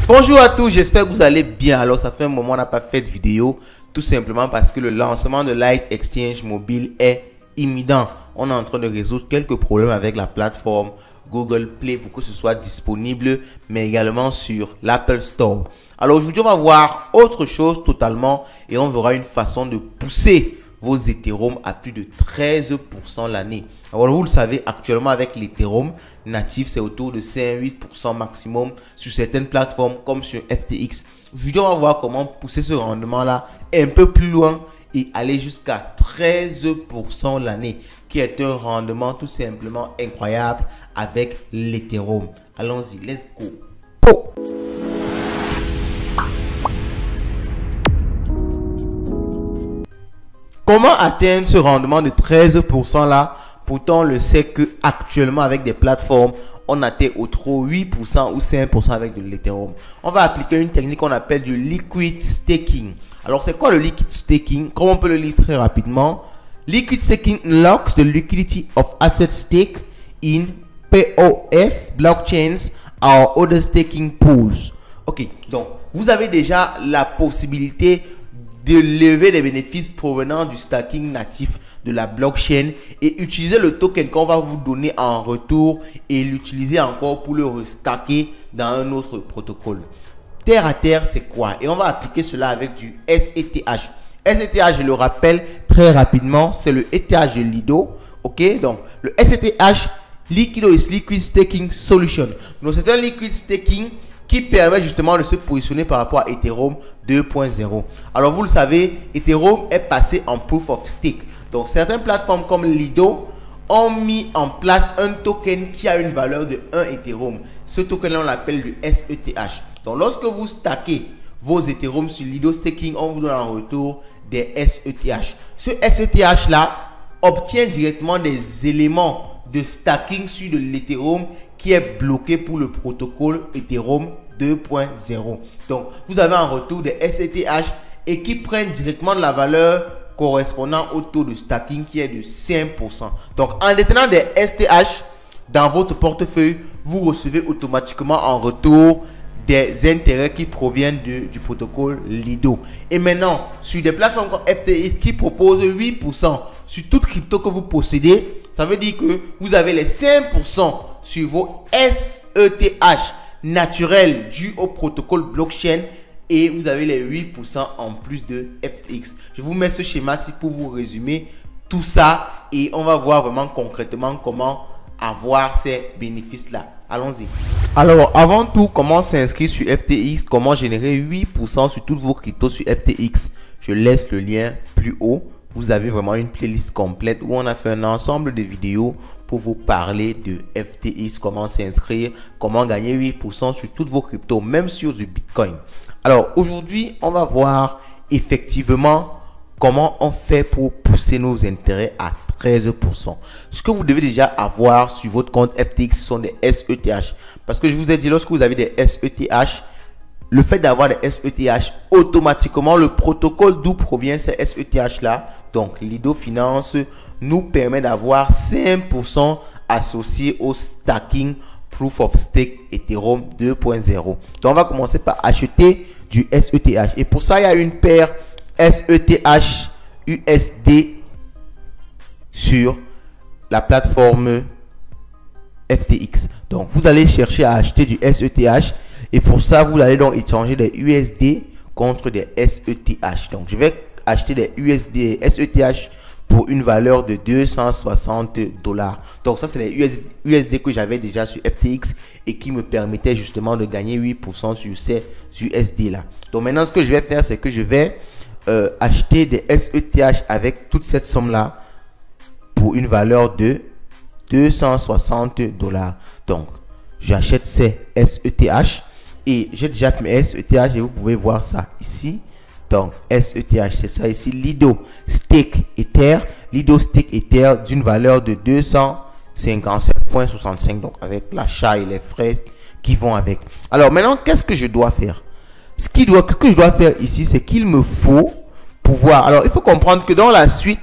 Bonjour à tous, j'espère que vous allez bien. Alors ça fait un moment qu'on n'a pas fait de vidéo, tout simplement parce que le lancement de Light Exchange Mobile est imminent. On est en train de résoudre quelques problèmes avec la plateforme Google Play pour que ce soit disponible, mais également sur l'Apple Store. Alors aujourd'hui on va voir autre chose totalement et on verra une façon de pousser vos Ethereum à plus de 13% l'année. Alors vous le savez, actuellement avec l'Ethereum natif, c'est autour de 5-8% maximum sur certaines plateformes comme sur FTX. Aujourd'hui, on va voir comment pousser ce rendement-là un peu plus loin et aller jusqu'à 13% l'année, qui est un rendement tout simplement incroyable avec l'Ethereum. Allons-y, let's go. Oh. Comment atteindre ce rendement de 13% là? Pourtant, on le sait que actuellement avec des plateformes, on atteint au trop 8% ou 5% avec de l'Ethereum. On va appliquer une technique qu'on appelle du liquid staking. Alors, c'est quoi le liquid staking? Comme on peut le lire très rapidement, liquid staking unlocks the liquidity of assets staked in POS, blockchains or other staking pools. Ok, donc vous avez déjà la possibilité de lever des bénéfices provenant du stacking natif de la blockchain et utiliser le token qu'on va vous donner en retour et l'utiliser encore pour le restacker dans un autre protocole. Terre à terre, c'est quoi? Et on va appliquer cela avec du SETH. SETH, je le rappelle très rapidement, c'est le ETH de Lido. Ok, donc le SETH, Liquido is Liquid Staking Solution. Donc c'est un liquid staking qui permet justement de se positionner par rapport à Ethereum 2.0. Alors vous le savez, Ethereum est passé en Proof of Stake. Donc certaines plateformes comme Lido ont mis en place un token qui a une valeur de 1 Ethereum. Ce token là on l'appelle le SETH. Donc lorsque vous stackez vos Ethereum sur Lido Staking, on vous donne en retour des SETH. Ce SETH là obtient directement des éléments de stacking sur de l'Ethereum qui est bloqué pour le protocole Ethereum 2.0. Donc, vous avez en retour des SETH et qui prennent directement de la valeur correspondant au taux de stacking qui est de 5%. Donc, en détenant des SETH dans votre portefeuille, vous recevez automatiquement en retour des intérêts qui proviennent du protocole Lido. Et maintenant, sur des plateformes comme FTX qui proposent 8% sur toute crypto que vous possédez, ça veut dire que vous avez les 5% sur vos SETH naturels dus au protocole blockchain et vous avez les 8% en plus de FTX. Je vous mets ce schéma-ci pour vous résumer tout ça et on va voir vraiment concrètement comment avoir ces bénéfices-là. Allons-y. Alors, avant tout, comment s'inscrire sur FTX, comment générer 8% sur toutes vos cryptos sur FTX. Je laisse le lien plus haut. Vous avez vraiment une playlist complète où on a fait un ensemble de vidéos pour vous parler de FTX, comment s'inscrire, comment gagner 8% sur toutes vos cryptos, même sur du Bitcoin. Alors aujourd'hui, on va voir effectivement comment on fait pour pousser nos intérêts à 13%. Ce que vous devez déjà avoir sur votre compte FTX, ce sont des SETH. Parce que je vous ai dit, lorsque vous avez des SETH, le fait d'avoir des SETH, automatiquement, le protocole d'où provient ces SETH là, donc Lido Finance, nous permet d'avoir 5% associé au stacking Proof of Stake Ethereum 2.0. Donc, on va commencer par acheter du SETH. Et pour ça, il y a une paire SETH USD sur la plateforme FTX. Donc, vous allez chercher à acheter du SETH. Et pour ça, vous allez donc échanger des USD contre des SETH. Donc, je vais acheter des USD SETH pour une valeur de 260 $. Donc, ça, c'est les USD que j'avais déjà sur FTX et qui me permettaient justement de gagner 8% sur ces USD là. Donc, maintenant, ce que je vais faire, c'est que je vais acheter des SETH avec toute cette somme-là pour une valeur de 260 $. Donc, j'achète ces SETH. Et j'ai déjà fait mes SETH et vous pouvez voir ça ici. Donc SETH, c'est ça ici. Lido Stake Ether. Lido Stake Ether d'une valeur de 257,65. Donc avec l'achat et les frais qui vont avec. Alors maintenant, qu'est-ce que je dois faire? Ce que je dois faire ici, c'est qu'il me faut pouvoir. Alors il faut comprendre que dans la suite,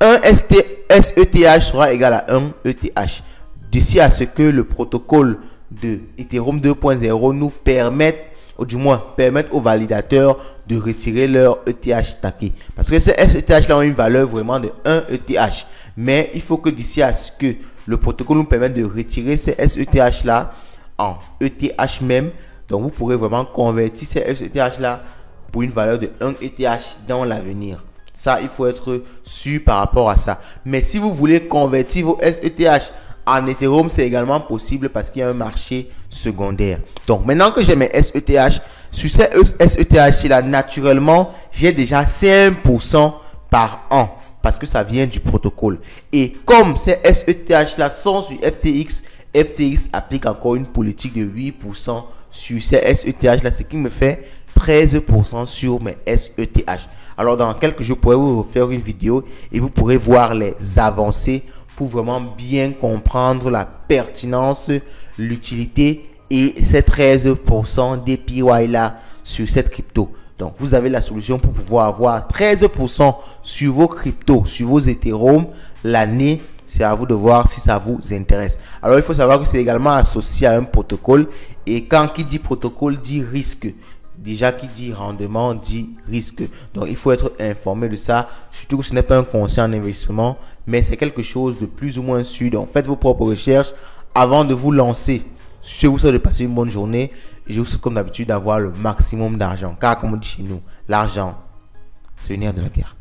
un SETH sera égal à 1 ETH. D'ici à ce que le protocole de Ethereum 2.0 nous permette ou du moins permettre aux validateurs de retirer leur ETH stacké. Parce que ces ETH là ont une valeur vraiment de 1 ETH. Mais il faut que d'ici à ce que le protocole nous permette de retirer ces SETH là en ETH même, donc vous pourrez vraiment convertir ces SETH là pour une valeur de 1 ETH dans l'avenir. Ça, il faut être sûr par rapport à ça. Mais si vous voulez convertir vos SETH en Ethereum, c'est également possible parce qu'il y a un marché secondaire. Donc, maintenant que j'ai mes SETH, sur ces SETH là, naturellement, j'ai déjà 5% par an parce que ça vient du protocole. Et comme ces SETH là sont sur FTX, FTX applique encore une politique de 8% sur ces SETH là, ce qui me fait 13% sur mes SETH. Alors dans quelques jours, je pourrai vous faire une vidéo et vous pourrez voir les avancées pour vraiment bien comprendre la pertinence, l'utilité et ces 13% d'APY là sur cette crypto. Donc vous avez la solution pour pouvoir avoir 13% sur vos cryptos, sur vos Ethereum l'année. C'est à vous de voir si ça vous intéresse. Alors il faut savoir que c'est également associé à un protocole, et quand qui dit protocole dit risque. Déjà, qui dit rendement dit risque. Donc, il faut être informé de ça. Surtout que ce n'est pas un conseil en investissement, mais c'est quelque chose de plus ou moins sûr. Donc, faites vos propres recherches avant de vous lancer. Je vous souhaite de passer une bonne journée. Et je vous souhaite, comme d'habitude, d'avoir le maximum d'argent. Car, comme on dit chez nous, l'argent, c'est le nerf de la guerre.